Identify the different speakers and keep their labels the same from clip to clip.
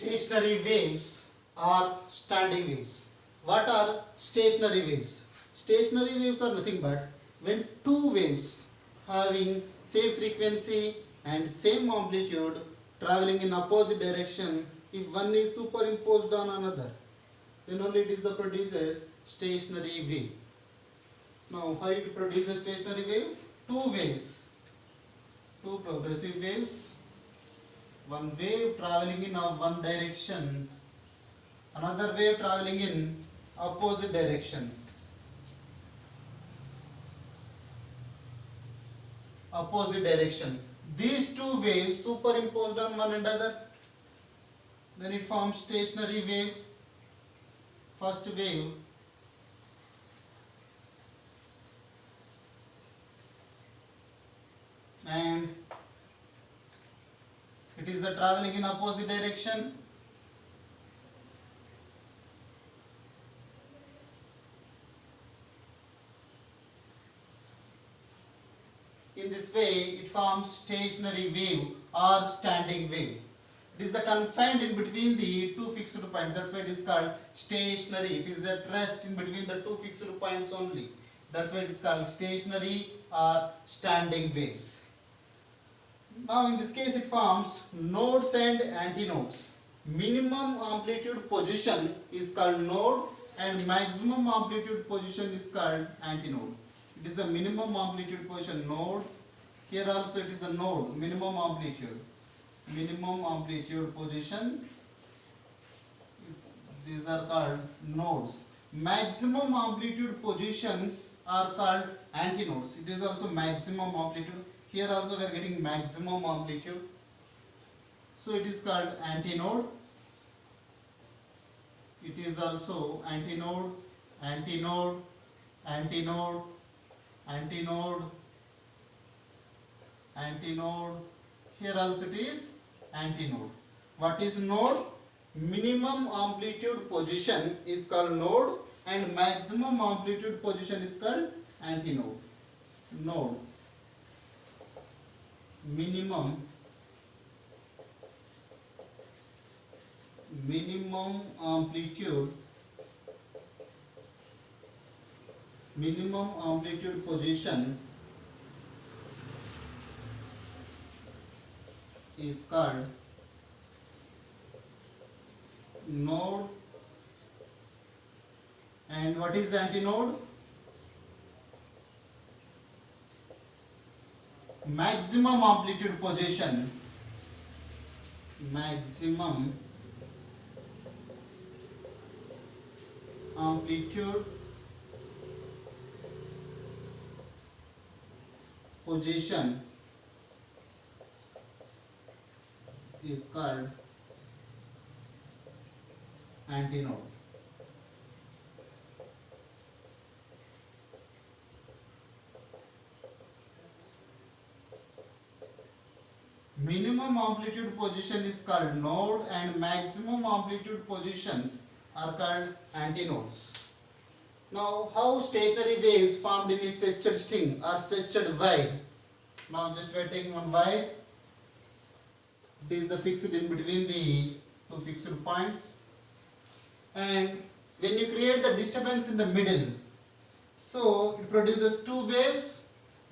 Speaker 1: stationary waves or standing waves. What are stationary waves? Stationary waves are nothing but when two waves having same frequency and same amplitude traveling in opposite direction, if one is superimposed on another, then only it is produces stationary wave. Now how it produces stationary wave? Two waves, two progressive waves, one wave traveling in one direction, another wave traveling in opposite direction. Opposite direction. These two waves superimposed on one another, then it forms stationary wave. First wave and it is traveling in opposite direction. In this way it forms stationary wave or standing wave. It is the confined in between the two fixed points. That's why it is called stationary. It is at rest in between the two fixed points only. That's why it is called stationary or standing waves. Now in this case it forms nodes and antinodes. Minimum amplitude position is called node and maximum amplitude position is called antinode. It is the minimum amplitude position node. Here also it is a node, minimum amplitude. Minimum amplitude position. These are called nodes. Maximum amplitude positions are called antinodes. It is also maximum amplitude. Here also we are getting maximum amplitude. So it is called antinode. It is also antinode, antinode, antinode, antinode, antinode. Here also it is antinode. What is node? Minimum amplitude position is called node and maximum amplitude position is called antinode. Node. Minimum amplitude position is called node. And what is the antinode? Maximum amplitude position. Maximum amplitude position is called antinode. Minimum amplitude position is called node and maximum amplitude positions are called antinodes. Now how stationary waves formed in a stretched string or stretched wire? Now just we are taking one wire. It is the fixed in between the two fixed points. And when you create the disturbance in the middle, so it produces two waves.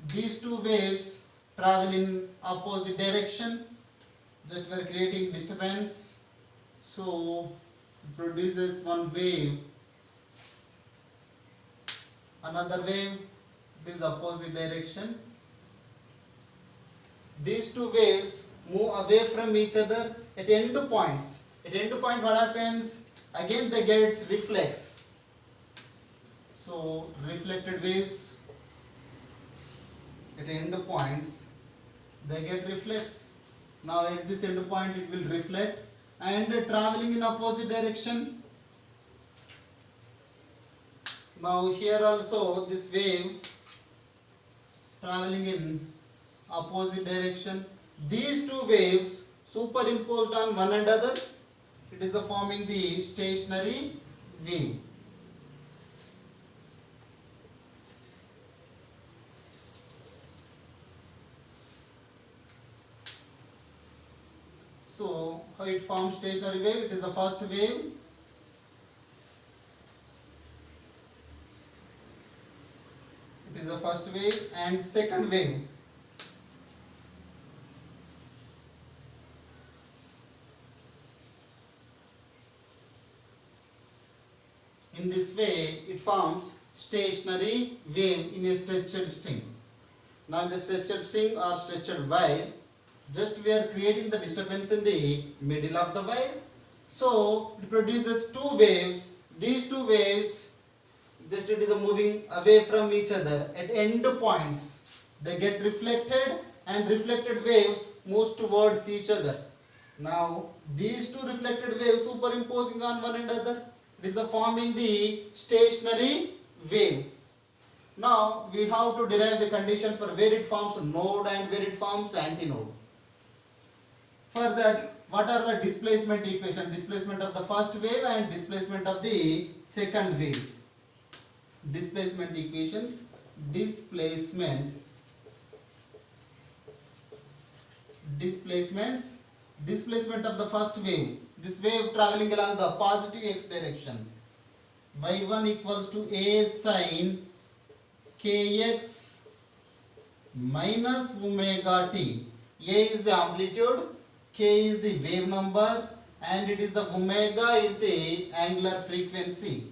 Speaker 1: These two waves travel in opposite direction. Just we are creating disturbance, so it produces one wave, another wave, this opposite direction. These two waves move away from each other at end points. At end point what happens? Again they get reflex. So reflected waves at end points they get reflex. Now at this end point it will reflect and traveling in opposite direction. Now here also this wave traveling in opposite direction. These two waves superimposed on one another, it is forming the stationary wave. So how it forms stationary wave? It is the first wave. It is the first wave and second wave. In this way, it forms stationary wave in a stretched string. Now in the stretched string or stretched wire, just we are creating the disturbance in the middle of the wire. So it produces two waves. These two waves, just it is moving away from each other at end points. They get reflected and reflected waves moves towards each other. Now these two reflected waves superimposing on one another, it is forming the stationary wave. Now we have to derive the condition for where it forms node and where it forms antinode. For that, what are the displacement equation? Displacement of the first wave and displacement of the second wave. Displacement equations. Displacement of the first wave. This wave traveling along the positive x direction. Y1 equals to A sin kx minus omega t. A is the amplitude, k is the wave number, and it is the omega is the angular frequency.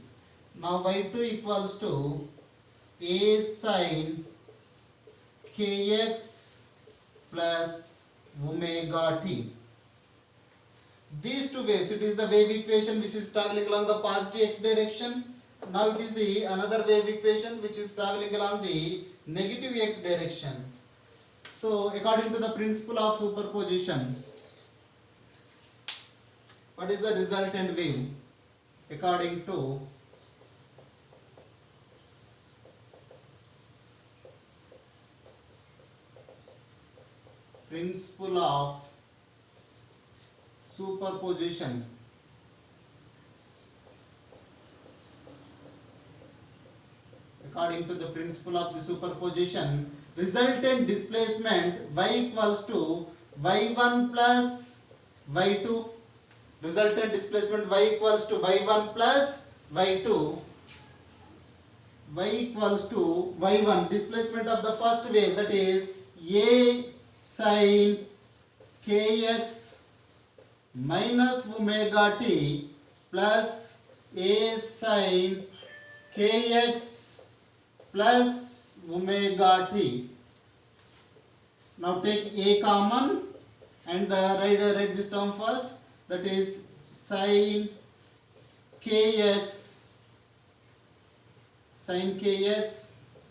Speaker 1: Now y2 equals to A sin kx plus omega t. These two waves, it is the wave equation which is traveling along the positive x direction. Now it is the another wave equation which is traveling along the negative x direction. So according to the principle of superposition, what is the resultant wave? According to principle of superposition, according to the principle of the superposition, resultant displacement y equals to y1 plus y2. Resultant displacement y equals to y1 plus y2. Y equals to y1, displacement of the first wave, that is A sin kx minus omega t plus A sin kx plus omega t. Now take A common and write this term first, that is sin kx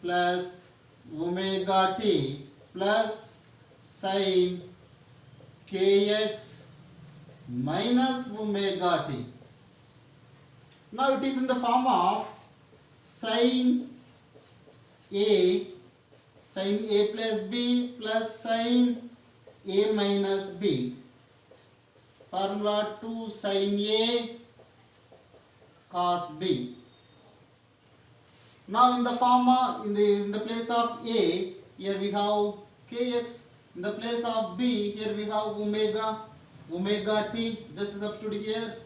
Speaker 1: plus omega t plus sin kx minus omega t. Now it is in the form of sin A plus B plus sin A minus B. Formula 2 sin A cos B. Now in the form in the place of A, here we have kx. In the place of B, here we have omega t. Just substitute here.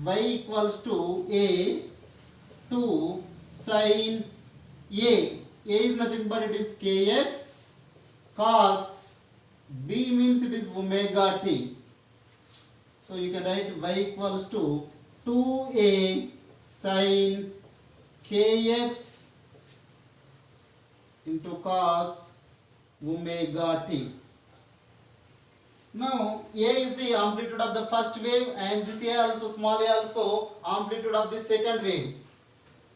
Speaker 1: Y equals to A 2 sin A. A is nothing but it is kx cos B means it is omega t. So you can write y equals to 2A sin kx into cos omega t. Now A is the amplitude of the first wave and this A also, small a also amplitude of the second wave.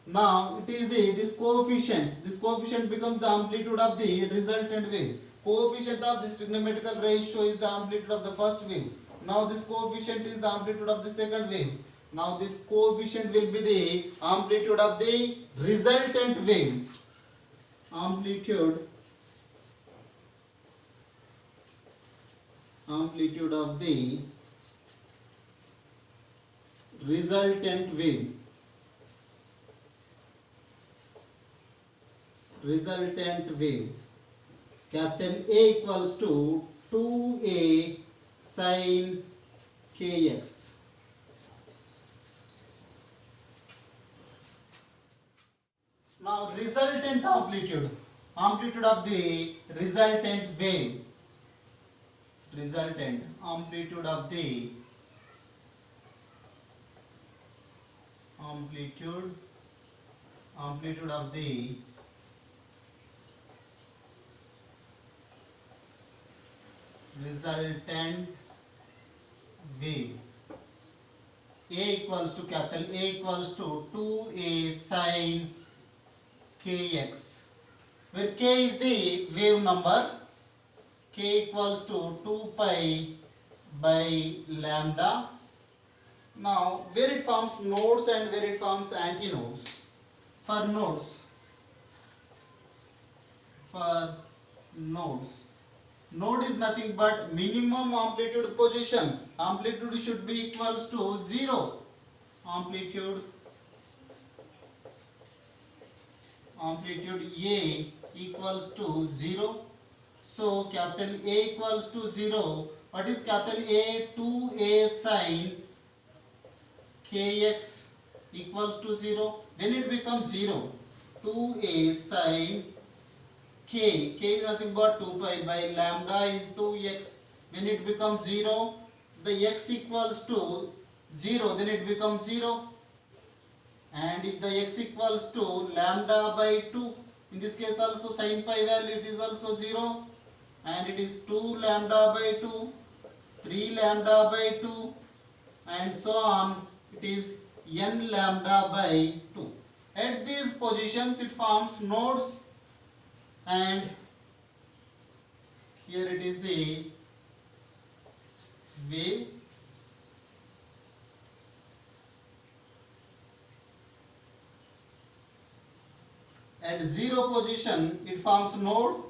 Speaker 1: Now it is this coefficient becomes the amplitude of the resultant wave. Coefficient of this trigonometrical ratio is the amplitude of the first wave. Now this coefficient is the amplitude of the second wave. Now this coefficient will be the amplitude of the resultant wave. Amplitude of the resultant wave. Capital A equals to 2A sin kx. Now resultant amplitude of the resultant wave, resultant amplitude of the amplitude of the resultant wave, capital A equals to 2a sin kx, where k is the wave number, k equals to 2 pi by lambda. Now where it forms nodes and where it forms antinodes. For nodes, node is nothing but minimum amplitude position. Amplitude should be equals to 0. Amplitude A equals to 0. So capital A equals to 0. What is capital A? 2a sin kx equals to 0. When it becomes 0, 2a sin k is nothing but 2 pi by lambda into x. When it becomes 0, the x equals to 0, then it becomes 0. And if the x equals to lambda by 2, in this case also sin pi value it is also 0, and it is 2 lambda by 2, 3 lambda by 2, and so on, it is n lambda by 2. At these positions it forms nodes, and here it is a wave. At 0 position it forms node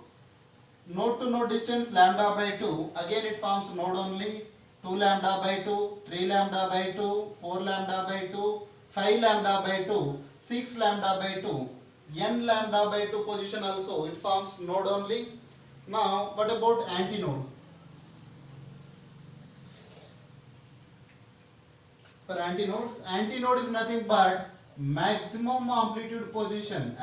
Speaker 1: to node distance lambda by 2, again it forms node only, 2 lambda by 2, 3 lambda by 2, 4 lambda by 2, 5 lambda by 2, 6 lambda by 2, n lambda by 2 position also it forms node only. Now what about antinode? For antinodes, antinode is nothing but maximum amplitude position.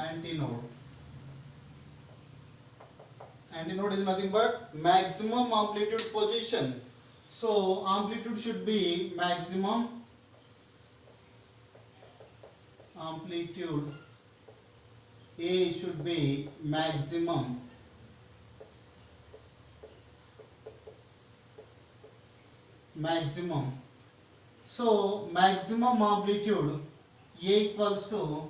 Speaker 1: Antinode is nothing but maximum amplitude position. So amplitude should be maximum. Amplitude A should be maximum. So maximum amplitude A equals to,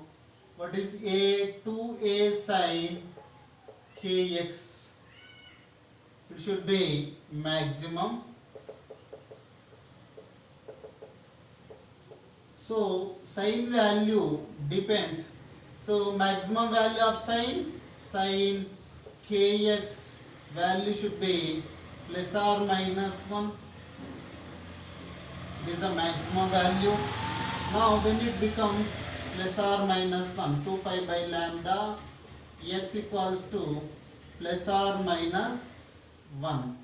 Speaker 1: what is A? 2a sin kx. It should be maximum. So sin value depends. So maximum value of sin kx value should be plus or minus 1. This is the maximum value. Now when it becomes plus or minus 1, 2 pi by lambda, x equals to plus or minus 1.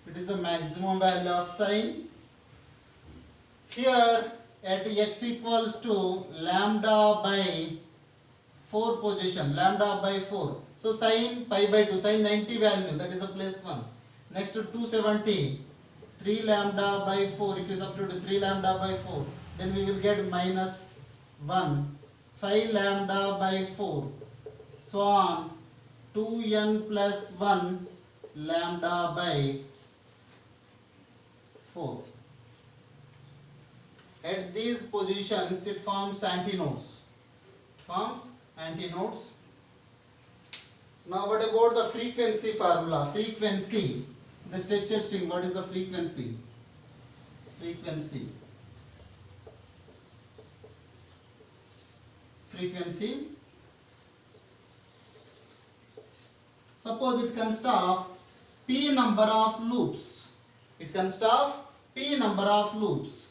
Speaker 1: It is the maximum value of sin. Here at x equals to lambda by 4 position, lambda by 4. So sin pi by 2, sin 90 value, that is a plus 1. Next to 270, 3 lambda by 4, if you substitute 3 lambda by 4, then we will get minus 1. 5 lambda by 4, so on, 2n plus 1 lambda by 4. At these positions it forms antinodes. Now what about the frequency formula? Frequency, the stretcher string, what is the frequency? Frequency. Suppose it consists of p number of loops. It consists of p number of loops.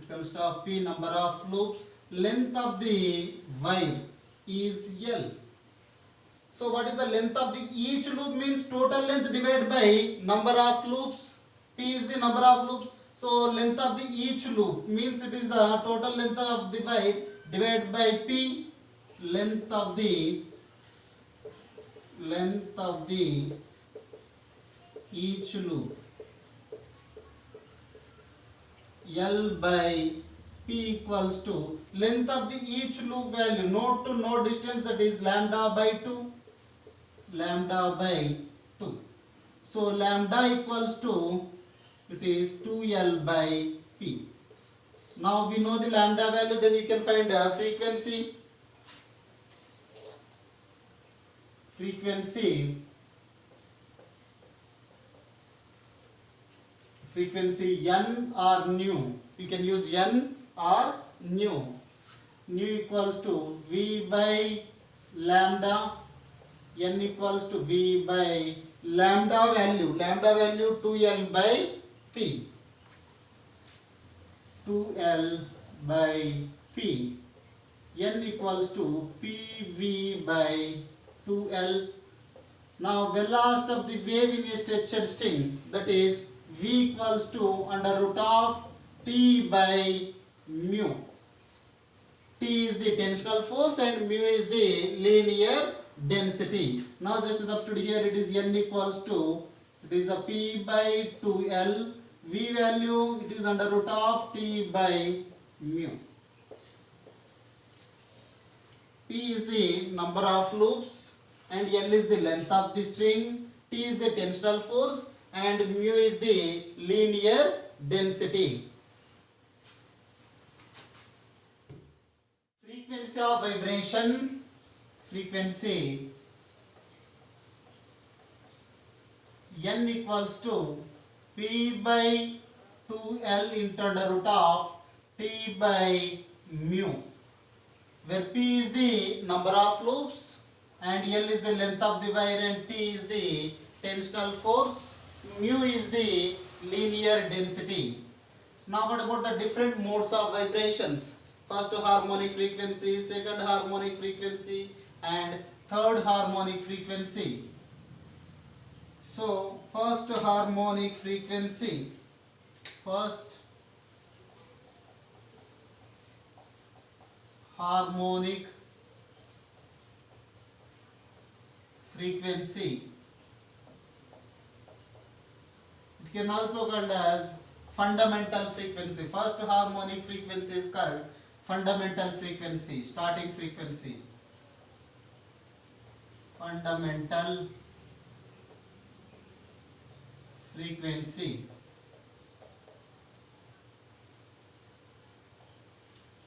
Speaker 1: Consists of p number of loops. Length of the wire is L. So what is the length of the each loop means total length divided by number of loops. P is the number of loops. So length of the each loop means it is the total length of the while divided by P. Length of the each loop L by P equals to length of the each loop value node to node distance, that is lambda by 2. So lambda equals to, it is 2L by P. Now we know the lambda value, then you can find a frequency. Frequency n or nu. You can use n or nu. Nu equals to V by lambda. N equals to V by lambda value 2L by P. 2L by P. N equals to PV by 2L. Now velocity of the wave in a stretched string, that is V equals to under root of T by mu. T is the tensional force and mu is the linear density. Now just to substitute here, it is N equals to, it is a P by 2L. V value, it is under root of T by mu. P is the number of loops and L is the length of the string. T is the tensional force and mu is the linear density. Frequency of vibration. Frequency N equals to P by 2L into under root of T by mu, where P is the number of loops and L is the length of the wire and T is the tensional force, mu is the linear density. Now what about the different modes of vibrations? First harmonic frequency, second harmonic frequency and third harmonic frequency. So first harmonic frequency. First harmonic frequency. It can also called as fundamental frequency. First harmonic frequency is called fundamental frequency, starting frequency. Fundamental frequency.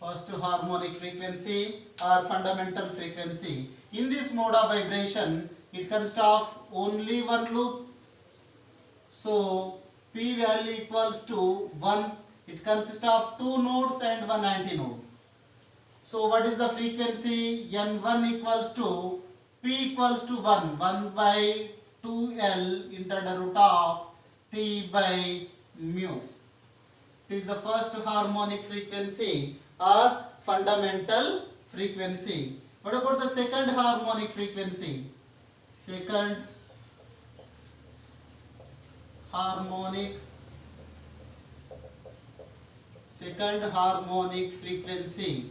Speaker 1: First harmonic frequency or fundamental frequency. In this mode of vibration, it consists of only one loop. So P value equals to 1. It consists of two nodes and one antinode. So what is the frequency? N1 equals to P equals to 1 by 2L into the root of T by mu. It is the first harmonic frequency or fundamental frequency. What about the second harmonic frequency? Second harmonic frequency.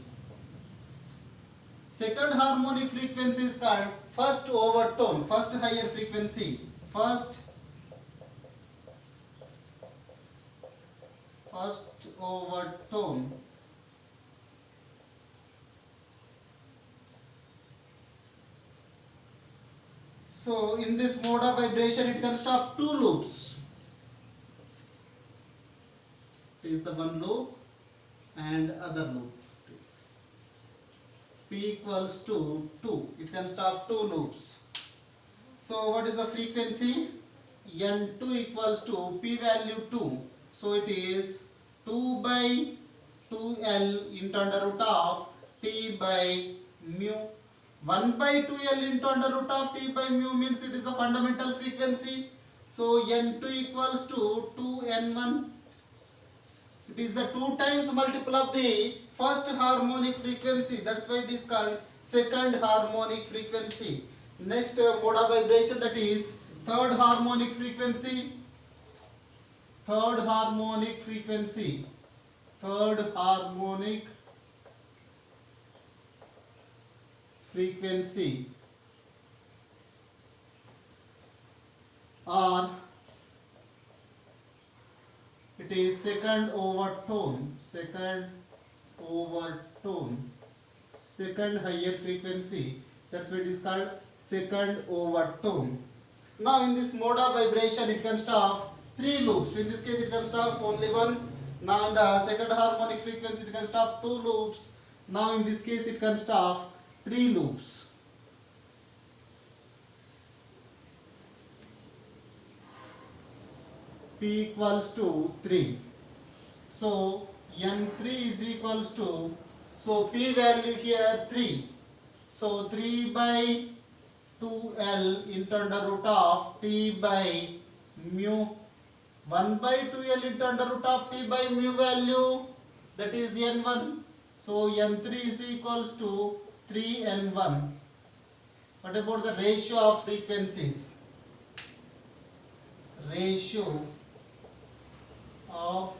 Speaker 1: Second harmonic frequency is called first overtone, first higher frequency. First overtone. So in this mode of vibration, it consists of two loops. It is the one loop and other loop. P equals to 2. It consists of two loops. So what is the frequency? N2 equals to P value 2. So it is 2 by 2L into under root of T by mu. 1 by 2L into under root of T by mu means it is a fundamental frequency. So N2 equals to 2N1. It is the 2 times multiple of the first harmonic frequency. That's why it is called second harmonic frequency. Next mode of vibration, that is third harmonic frequency. Third harmonic frequency. Third harmonic frequency, or it is second overtone. Second overtone. Second higher frequency. That's why it is called second overtone. Now in this mode of vibration, it consists of 3 loops. In this case, it consists of only one. Now in the second harmonic frequency, it consists of 2 loops. Now in this case, it consists of 3 loops. P equals to 3. So N3 is equals to, so P value here 3. So 3 by 2L into under root of T by mu. 1 by 2L into under root of T by mu value, that is N1. So N3 is equals to 3N1. What about the ratio of frequencies? Ratio of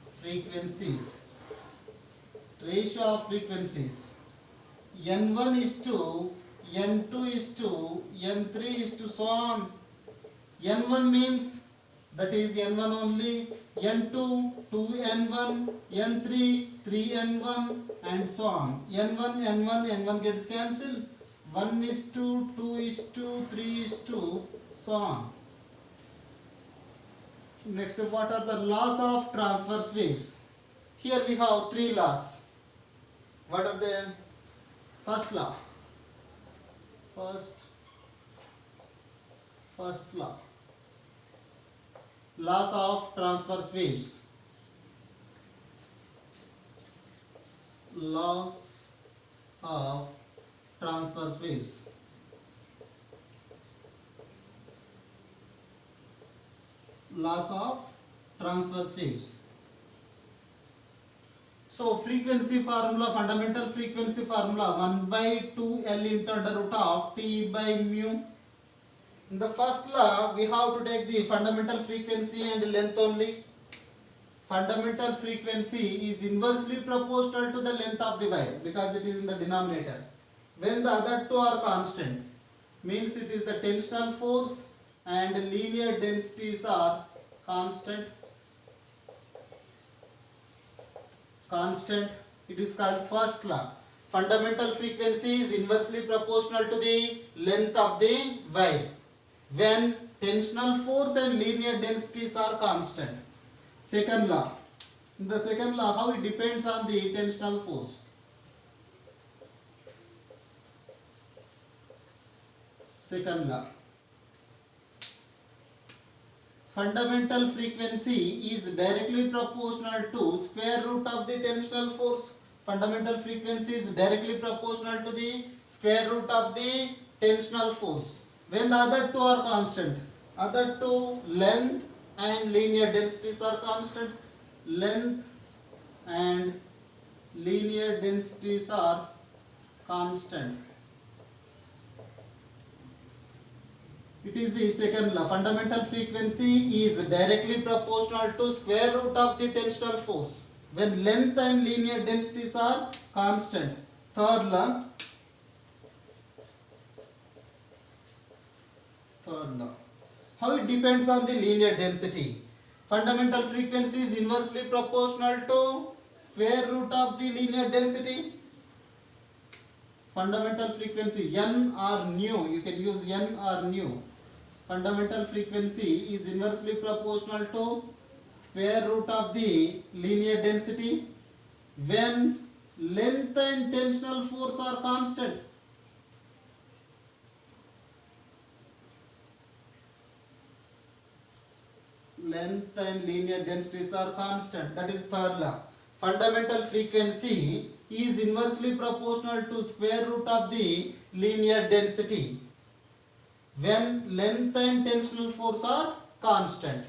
Speaker 1: frequencies. Ratio of frequencies. N1 is to, N2 is to, N3 is to, so on. N1 means that is N1 only, N2 2N1, N3 3N1 and so on. N1 N1 N1 gets cancelled. 1 is to, 2 is to, 3 is to, so on. Next, what are the laws of transverse waves? Here we have 3 laws. What are they? First law. First law. Laws of transverse waves. Laws of transverse waves. Laws of transverse waves. So frequency formula, fundamental frequency formula, 1 by 2L into under root of T by mu. In the first law, we have to take the fundamental frequency and length only. Fundamental frequency is inversely proportional to the length of the wire because it is in the denominator. When the other two are constant, means it is the tensional force and linear densities are constant. It is called first law. Fundamental frequency is inversely proportional to the length of the wire when tensional force and linear densities are constant. Second law. In the second law, how it depends on the tensional force. Second law. Fundamental frequency is directly proportional to square root of the tensional force. Fundamental frequency is directly proportional to the square root of the tensional force. When the other two are constant, other two, length and linear densities are constant. Length and linear densities are constant. It is the second law. Fundamental frequency is directly proportional to square root of the tensional force when length and linear densities are constant. Third law. How it depends on the linear density. Fundamental frequency is inversely proportional to square root of the linear density. Fundamental frequency n or nu, you can use n or nu. Fundamental frequency is inversely proportional to square root of the linear density when length and tensional force are constant. Length and linear densities are constant. That is third law. Fundamental frequency is inversely proportional to square root of the linear density when length and tensional force are constant.